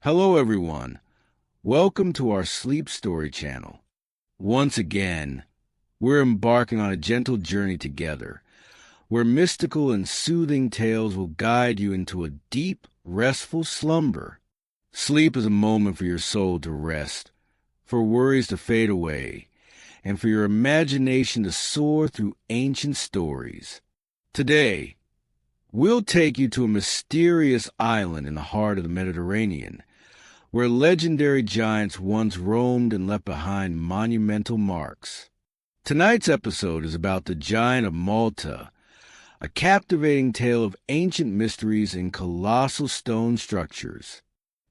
Hello, everyone. Welcome to our Sleep Story channel. Once again, we're embarking on a gentle journey together, where mystical and soothing tales will guide you into a deep, restful slumber. Sleep is a moment for your soul to rest, for worries to fade away, and for your imagination to soar through ancient stories. Today, we'll take you to a mysterious island in the heart of the Mediterranean, where legendary giants once roamed and left behind monumental marks. Tonight's episode is about the Giant of Malta, a captivating tale of ancient mysteries and colossal stone structures.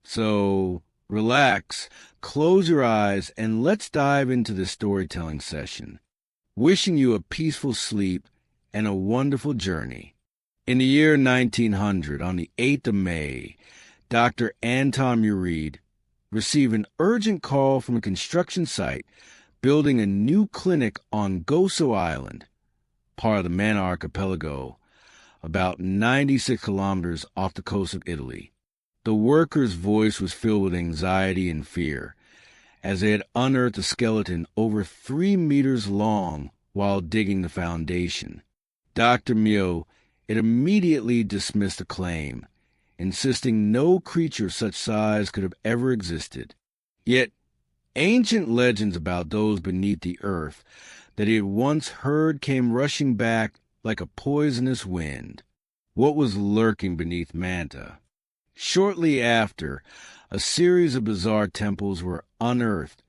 So, relax, close your eyes, and let's dive into this storytelling session. Wishing you a peaceful sleep and a wonderful journey. In the year 1900, on the 8th of May, Dr. Anton Murid received an urgent call from a construction site building a new clinic on Gozo Island, part of the Manna Archipelago, about 96 kilometers off the coast of Italy. The worker's voice was filled with anxiety and fear, as they had unearthed a skeleton over 3 meters long while digging the foundation. Dr. Mio had immediately dismissed the claim, insisting no creature of such size could have ever existed. Yet, ancient legends about those beneath the earth that he had once heard came rushing back like a poisonous wind. What was lurking beneath Malta? Shortly after, a series of bizarre temples were unearthed,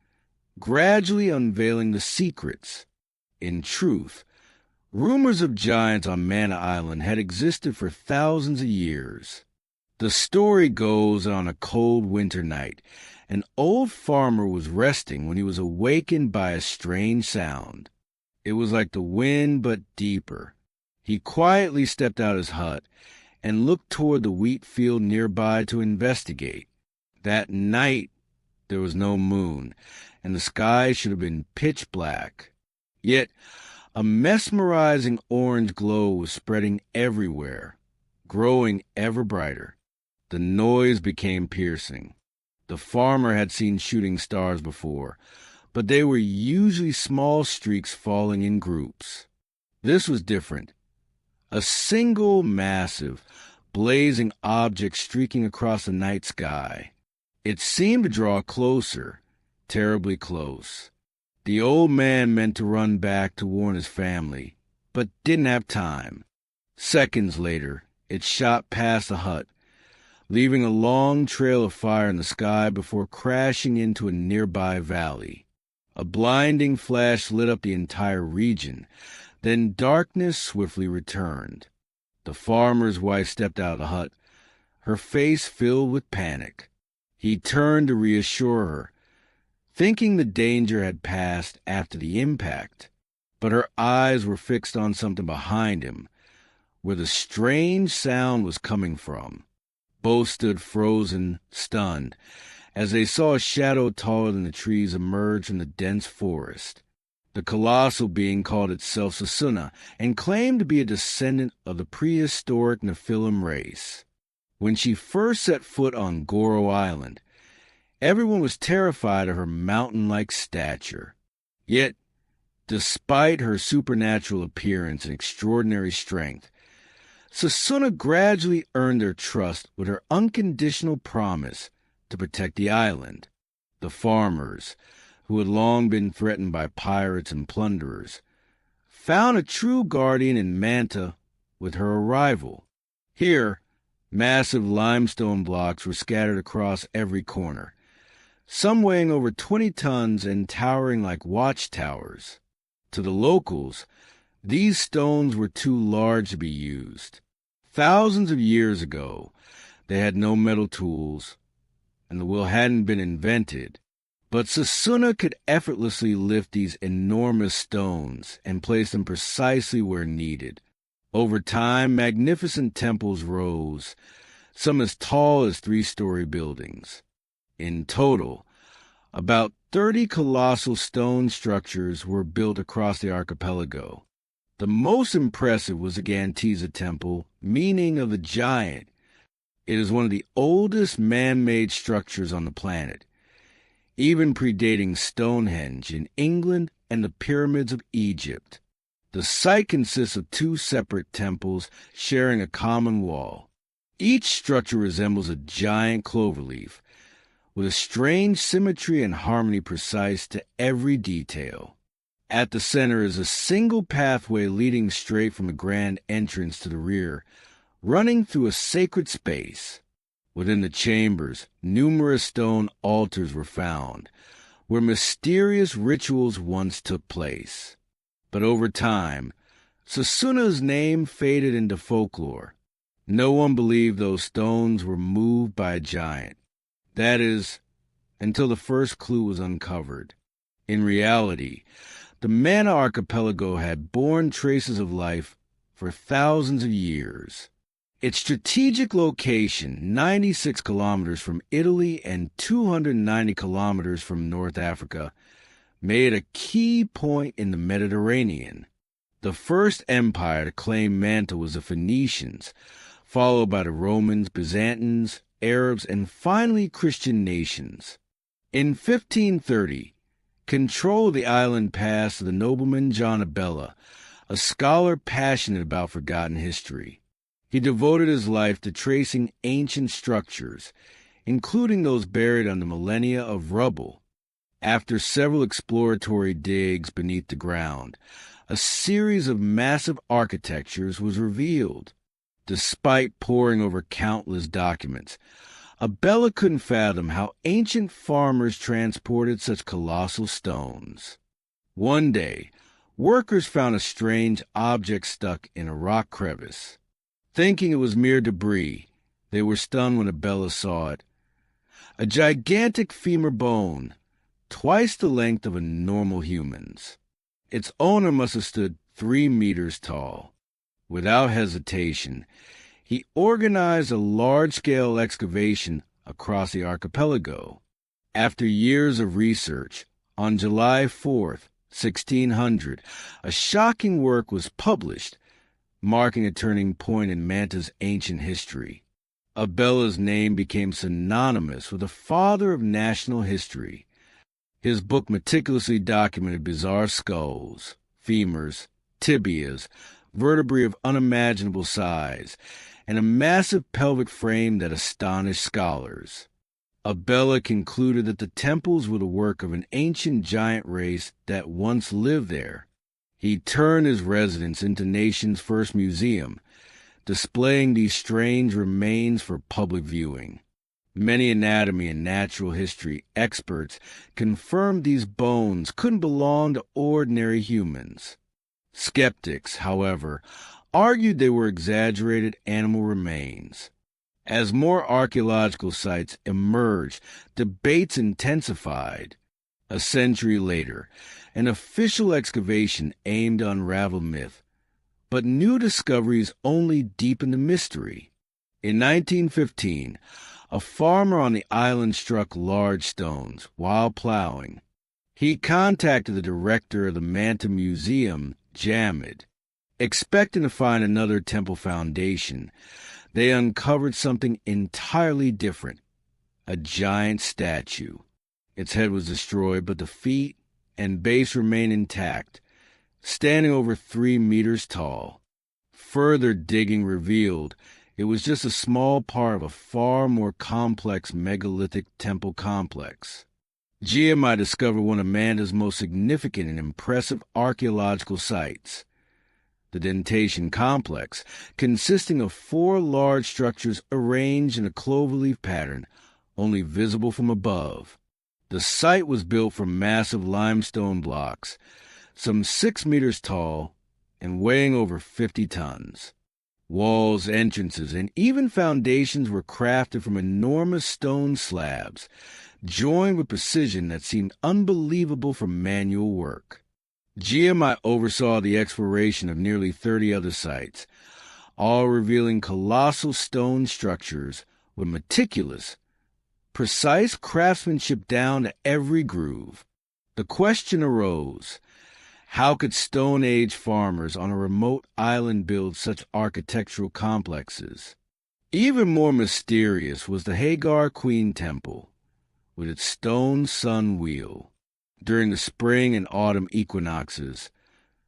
gradually unveiling the secrets. In truth, rumors of giants on Manna Island had existed for thousands of years. The story goes that on a cold winter night, an old farmer was resting when he was awakened by a strange sound. It was like the wind, but deeper. He quietly stepped out of his hut and looked toward the wheat field nearby to investigate. That night, there was no moon, and the sky should have been pitch black. Yet, a mesmerizing orange glow was spreading everywhere, growing ever brighter. The noise became piercing. The farmer had seen shooting stars before, but they were usually small streaks falling in groups. This was different. A single massive, blazing object streaking across the night sky. It seemed to draw closer, terribly close. The old man meant to run back to warn his family, but didn't have time. Seconds later, it shot past the hut, leaving a long trail of fire in the sky before crashing into a nearby valley. A blinding flash lit up the entire region, then darkness swiftly returned. The farmer's wife stepped out of the hut, her face filled with panic. He turned to reassure her, thinking the danger had passed after the impact, but her eyes were fixed on something behind him, where the strange sound was coming from. Both stood frozen, stunned, as they saw a shadow taller than the trees emerge from the dense forest. The colossal being called itself Susuna and claimed to be a descendant of the prehistoric Nephilim race. When she first set foot on Gozo Island, everyone was terrified of her mountain-like stature. Yet, despite her supernatural appearance and extraordinary strength, Susuna gradually earned their trust with her unconditional promise to protect the island. The farmers, who had long been threatened by pirates and plunderers, found a true guardian in Malta with her arrival. Here, massive limestone blocks were scattered across every corner, some weighing over 20 tons and towering like watchtowers. To the locals, these stones were too large to be used. Thousands of years ago, they had no metal tools, and the wheel hadn't been invented. But Susuna could effortlessly lift these enormous stones and place them precisely where needed. Over time, magnificent temples rose, some as tall as 3-story buildings. In total, about 30 colossal stone structures were built across the archipelago. The most impressive was the Ggantija Temple, meaning of the giant, It is one of the oldest man-made structures on the planet, even predating Stonehenge in England and the pyramids of Egypt. The site consists of two separate temples sharing a common wall. Each structure resembles a giant cloverleaf, with a strange symmetry and harmony precise to every detail. At the center is a single pathway leading straight from the grand entrance to the rear, running through a sacred space. Within the chambers, numerous stone altars were found, where mysterious rituals once took place. But over time, Susuna's name faded into folklore. No one believed those stones were moved by a giant. That is, until the first clue was uncovered. In reality, the Mana Archipelago had borne traces of life for thousands of years. Its strategic location, 96 kilometers from Italy and 290 kilometers from North Africa, made a key point in the Mediterranean. The first empire to claim Malta was the Phoenicians, followed by the Romans, Byzantines, Arabs, and finally Christian nations. In 1530, control of the island passed to the nobleman John Abella, a scholar passionate about forgotten history. He devoted his life to tracing ancient structures, including those buried under millennia of rubble. After several exploratory digs beneath the ground, a series of massive architectures was revealed. Despite poring over countless documents, Abella couldn't fathom how ancient farmers transported such colossal stones. One day, workers found a strange object stuck in a rock crevice. Thinking it was mere debris, they were stunned when Abella saw it. A gigantic femur bone, twice the length of a normal human's. Its owner must have stood 3 meters tall. Without hesitation, he organized a large-scale excavation across the archipelago. After years of research, on July 4th, 1600, a shocking work was published, marking a turning point in Malta's ancient history. Abella's name became synonymous with the father of national history. His book meticulously documented bizarre skulls, femurs, tibias, vertebrae of unimaginable size, and a massive pelvic frame that astonished scholars. Abella concluded that the temples were the work of an ancient giant race that once lived there. He turned his residence into the nation's first museum, displaying these strange remains for public viewing. Many anatomy and natural history experts confirmed these bones couldn't belong to ordinary humans. Skeptics, however, argued they were exaggerated animal remains. As more archaeological sites emerged, debates intensified. A century later, an official excavation aimed to unravel myth, but new discoveries only deepened the mystery. In 1915, a farmer on the island struck large stones while plowing. He contacted the director of the Malta Museum, Jamid. Expecting to find another temple foundation, they uncovered something entirely different, a giant statue. Its head was destroyed, but the feet and base remained intact, standing over 3 meters tall. Further digging revealed it was just a small part of a far more complex megalithic temple complex. GMI discovered one of Malta's most significant and impressive archaeological sites, the Ggantija Complex, consisting of 4 large structures arranged in a cloverleaf pattern, only visible from above. The site was built from massive limestone blocks, some 6 meters tall and weighing over 50 tons. Walls, entrances, and even foundations were crafted from enormous stone slabs, joined with precision that seemed unbelievable from manual work. GMI oversaw the exploration of nearly 30 other sites, all revealing colossal stone structures with meticulous, precise craftsmanship down to every groove. The question arose, how could Stone Age farmers on a remote island build such architectural complexes? Even more mysterious was the Hagar Queen Temple, with its stone sun wheel. During the spring and autumn equinoxes,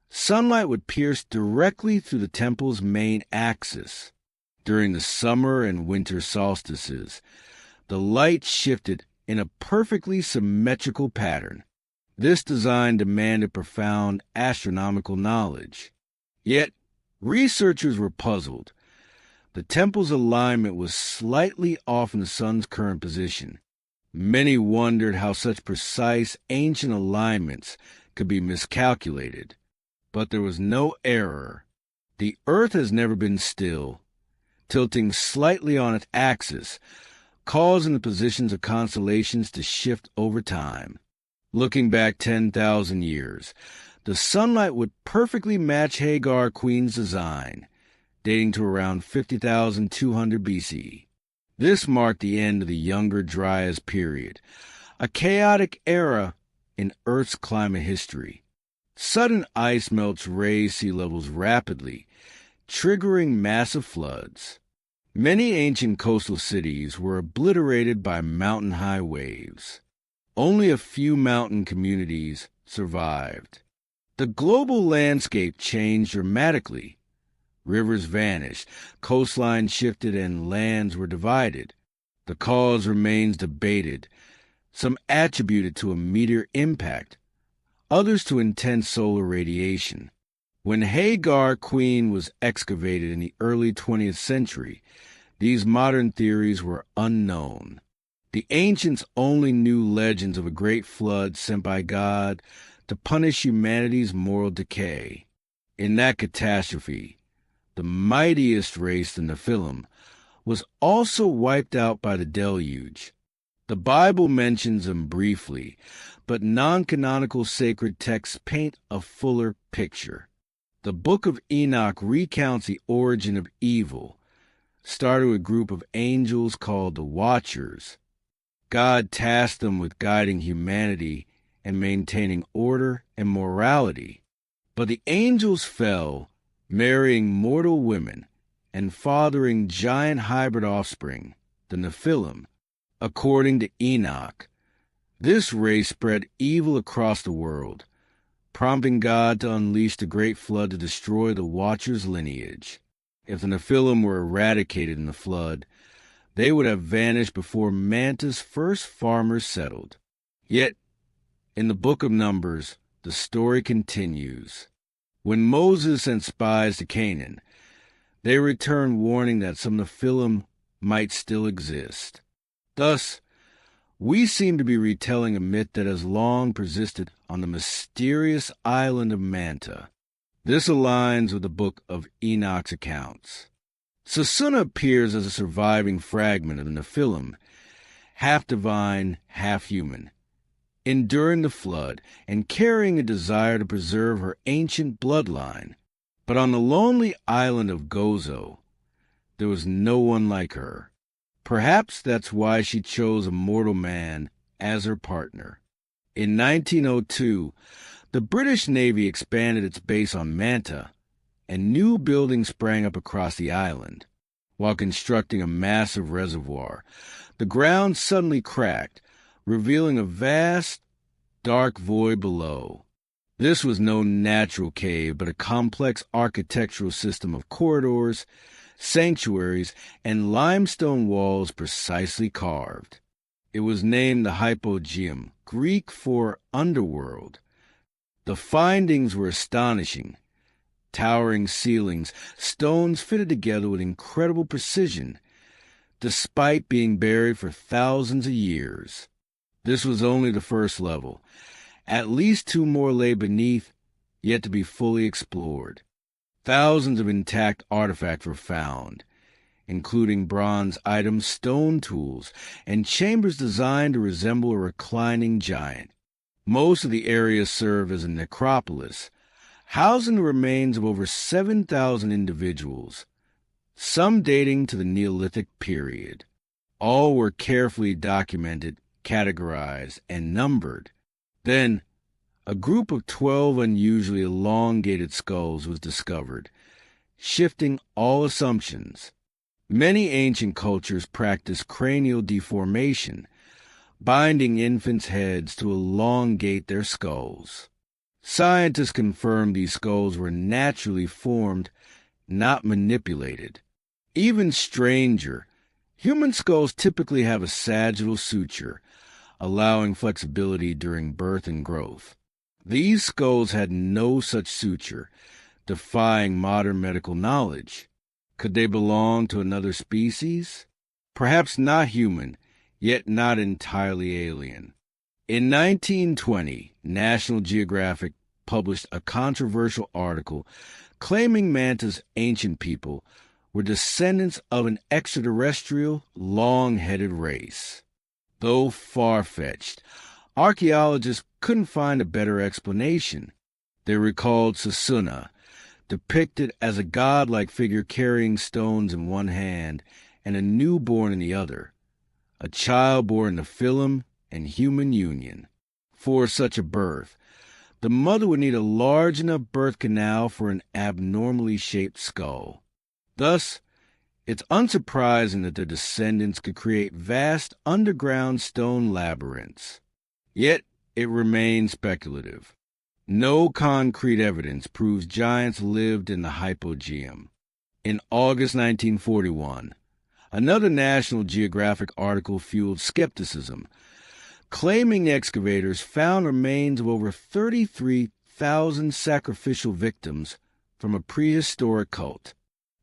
sunlight would pierce directly through the temple's main axis. During the summer and winter solstices, the light shifted in a perfectly symmetrical pattern. This design demanded profound astronomical knowledge. Yet, researchers were puzzled. The temple's alignment was slightly off from the sun's current position. Many wondered how such precise ancient alignments could be miscalculated. But there was no error. The Earth has never been still, tilting slightly on its axis, causing the positions of constellations to shift over time. Looking back 10,000 years, the sunlight would perfectly match Hagar Queen's design, dating to around 50,200 BC. This marked the end of the Younger Dryas period, a chaotic era in Earth's climate history. Sudden ice melts raised sea levels rapidly, triggering massive floods. Many ancient coastal cities were obliterated by mountain-high waves. Only a few mountain communities survived. The global landscape changed dramatically. Rivers vanished, coastlines shifted, and lands were divided. The cause remains debated. Some attribute it to a meteor impact, others to intense solar radiation. When Hagar Queen was excavated in the early 20th century, these modern theories were unknown. The ancients only knew legends of a great flood sent by God to punish humanity's moral decay. In that catastrophe, the mightiest race, the Nephilim, was also wiped out by the deluge. The Bible mentions them briefly, but non-canonical sacred texts paint a fuller picture. The Book of Enoch recounts the origin of evil, started with a group of angels called the Watchers. God tasked them with guiding humanity and maintaining order and morality. But the angels fell, marrying mortal women and fathering giant hybrid offspring, the Nephilim, according to Enoch. This race spread evil across the world, prompting God to unleash the great flood to destroy the Watchers' lineage. If the Nephilim were eradicated in the flood, they would have vanished before Manta's first farmers settled. Yet, in the book of Numbers, the story continues. When Moses sent spies to Canaan, they returned warning that some Nephilim might still exist. Thus, we seem to be retelling a myth that has long persisted on the mysterious island of Manta. This aligns with the book of Enoch's accounts. Sasuna appears as a surviving fragment of the Nephilim, half divine, half human, enduring the flood and carrying a desire to preserve her ancient bloodline. But on the lonely island of Gozo, there was no one like her. Perhaps that's why she chose a mortal man as her partner. In 1902, the British Navy expanded its base on Manta, and new buildings sprang up across the island. While constructing a massive reservoir, the ground suddenly cracked, revealing a vast, dark void below. This was no natural cave, but a complex architectural system of corridors, sanctuaries, and limestone walls precisely carved. It was named the Hypogeum, Greek for underworld. The findings were astonishing. Towering ceilings, stones fitted together with incredible precision, despite being buried for thousands of years. This was only the first level. At least 2 more lay beneath, yet to be fully explored. Thousands of intact artifacts were found, including bronze items, stone tools, and chambers designed to resemble a reclining giant. Most of the area served as a necropolis, housing the remains of over 7,000 individuals, some dating to the Neolithic period. All were carefully documented, categorized, and numbered. Then, a group of 12 unusually elongated skulls was discovered, shifting all assumptions. Many ancient cultures practiced cranial deformation, binding infants' heads to elongate their skulls. Scientists confirmed these skulls were naturally formed, not manipulated. Even stranger, human skulls typically have a sagittal suture, allowing flexibility during birth and growth. These skulls had no such suture, defying modern medical knowledge. Could they belong to another species? Perhaps not human, yet not entirely alien. In 1920, National Geographic published a controversial article claiming manta's ancient people were descendants of an extraterrestrial, long-headed race. Though far-fetched, archaeologists couldn't find a better explanation. They recalled Susuna, depicted as a godlike figure carrying stones in one hand and a newborn in the other, a child born to phylum and human union. For such a birth, the mother would need a large enough birth canal for an abnormally shaped skull. Thus, it's unsurprising that their descendants could create vast underground stone labyrinths. Yet, it remains speculative. No concrete evidence proves giants lived in the hypogeum. In August 1941, another National Geographic article fueled skepticism, claiming the excavators found remains of over 33,000 sacrificial victims from a prehistoric cult.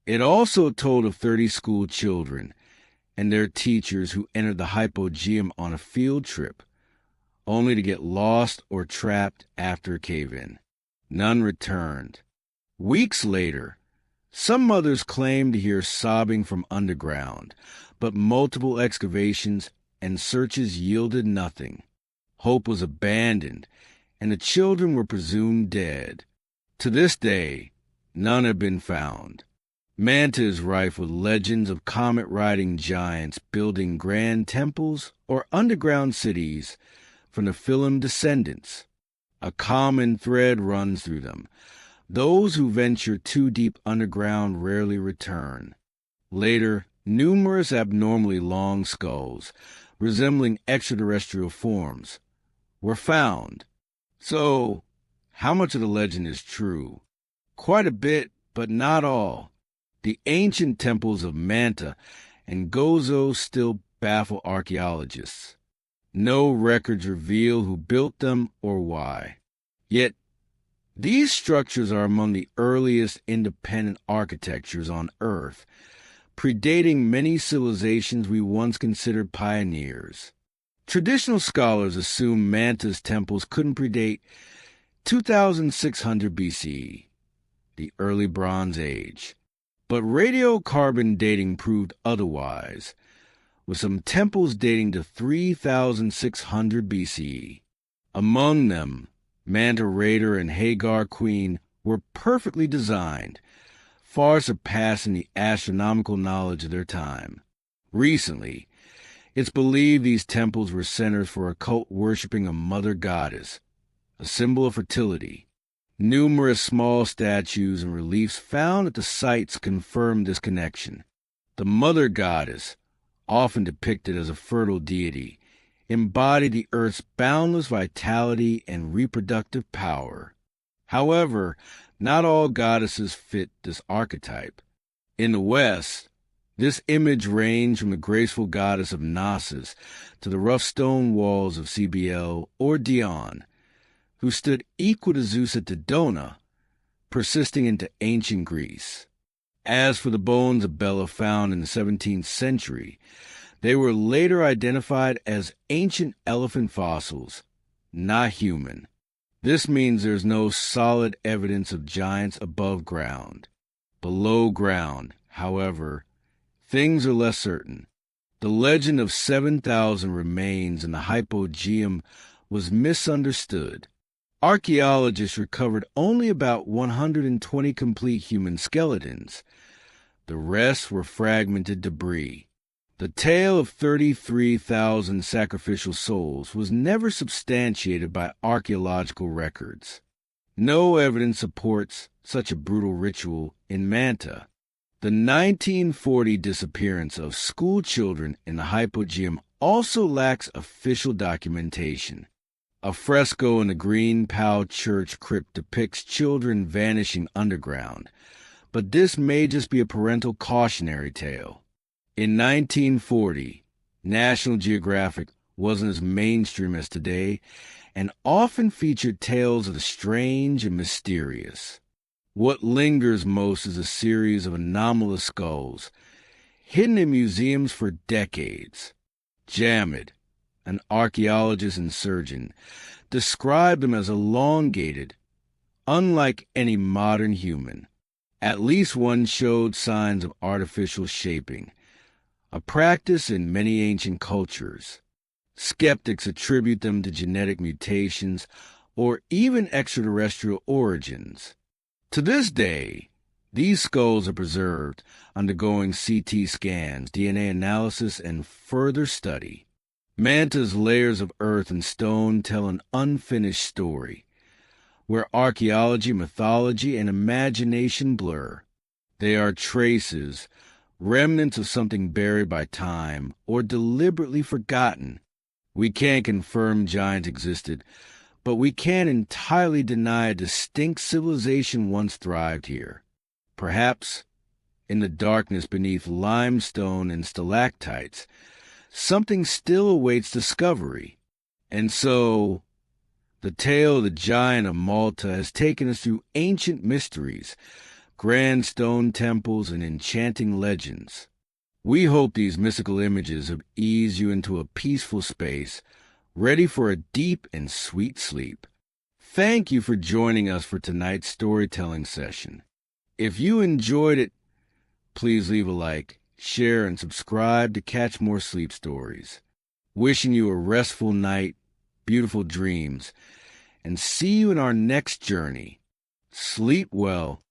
It also told of 30 school children and their teachers who entered the hypogeum on a field trip, only to get lost or trapped after a cave-in. None returned. Weeks later, some mothers claimed to hear sobbing from underground, but multiple excavations and searches yielded nothing. Hope was abandoned, and the children were presumed dead. To this day, none have been found. Manta is rife with legends of comet-riding giants building grand temples or underground cities from the phylum descendants. A common thread runs through them. Those who venture too deep underground rarely return. Later, numerous abnormally long skulls, resembling extraterrestrial forms, were found. So, how much of the legend is true? Quite a bit, but not all. The ancient temples of Manta and Gozo still baffle archaeologists. No records reveal who built them or why. Yet, these structures are among the earliest independent architectures on Earth, predating many civilizations we once considered pioneers. Traditional scholars assume Manta's temples couldn't predate 2600 BCE, the early Bronze Age. But radiocarbon dating proved otherwise, with some temples dating to 3600 BCE. Among them, Manta Raider and Hagar Queen were perfectly designed, far surpassing the astronomical knowledge of their time. Recently, it's believed these temples were centers for a cult worshipping a mother goddess, a symbol of fertility. Numerous small statues and reliefs found at the sites confirm this connection. The mother goddess, often depicted as a fertile deity, embodied the earth's boundless vitality and reproductive power. However, not all goddesses fit this archetype. In the West, this image ranged from the graceful goddess of Knossos to the rough stone walls of Cybele or Dione, who stood equal to Zeus at Dodona, persisting into ancient Greece. As for the bones of Bela found in the 17th century, they were later identified as ancient elephant fossils, not human. This means there's no solid evidence of giants above ground. Below ground, however, things are less certain. The legend of 7,000 remains in the hypogeum was misunderstood. Archaeologists recovered only about 120 complete human skeletons. The rest were fragmented debris. The tale of 33,000 sacrificial souls was never substantiated by archaeological records. No evidence supports such a brutal ritual in Manta. The 1940 disappearance of school children in the hypogeum also lacks official documentation. A fresco in the Green Pow Church crypt depicts children vanishing underground, but this may just be a parental cautionary tale. In 1940, National Geographic wasn't as mainstream as today and often featured tales of the strange and mysterious. What lingers most is a series of anomalous skulls, hidden in museums for decades. Jamid, an archaeologist and surgeon, described them as elongated, unlike any modern human. At least one showed signs of artificial shaping, a practice in many ancient cultures. Skeptics attribute them to genetic mutations or even extraterrestrial origins. To this day, these skulls are preserved, undergoing CT scans, DNA analysis, and further study. Manta's layers of earth and stone tell an unfinished story, where archaeology, mythology, and imagination blur. They are traces, remnants of something buried by time or deliberately forgotten. We can't confirm giants existed, but we can entirely deny a distinct civilization once thrived here. Perhaps, in the darkness beneath limestone and stalactites, something still awaits discovery. And so, the tale of the giant of Malta has taken us through ancient mysteries, grand stone temples, and enchanting legends. We hope these mystical images have eased you into a peaceful space, ready for a deep and sweet sleep. Thank you for joining us for tonight's storytelling session. If you enjoyed it, please leave a like, share, and subscribe to catch more sleep stories. Wishing you a restful night, beautiful dreams, and see you in our next journey. Sleep well.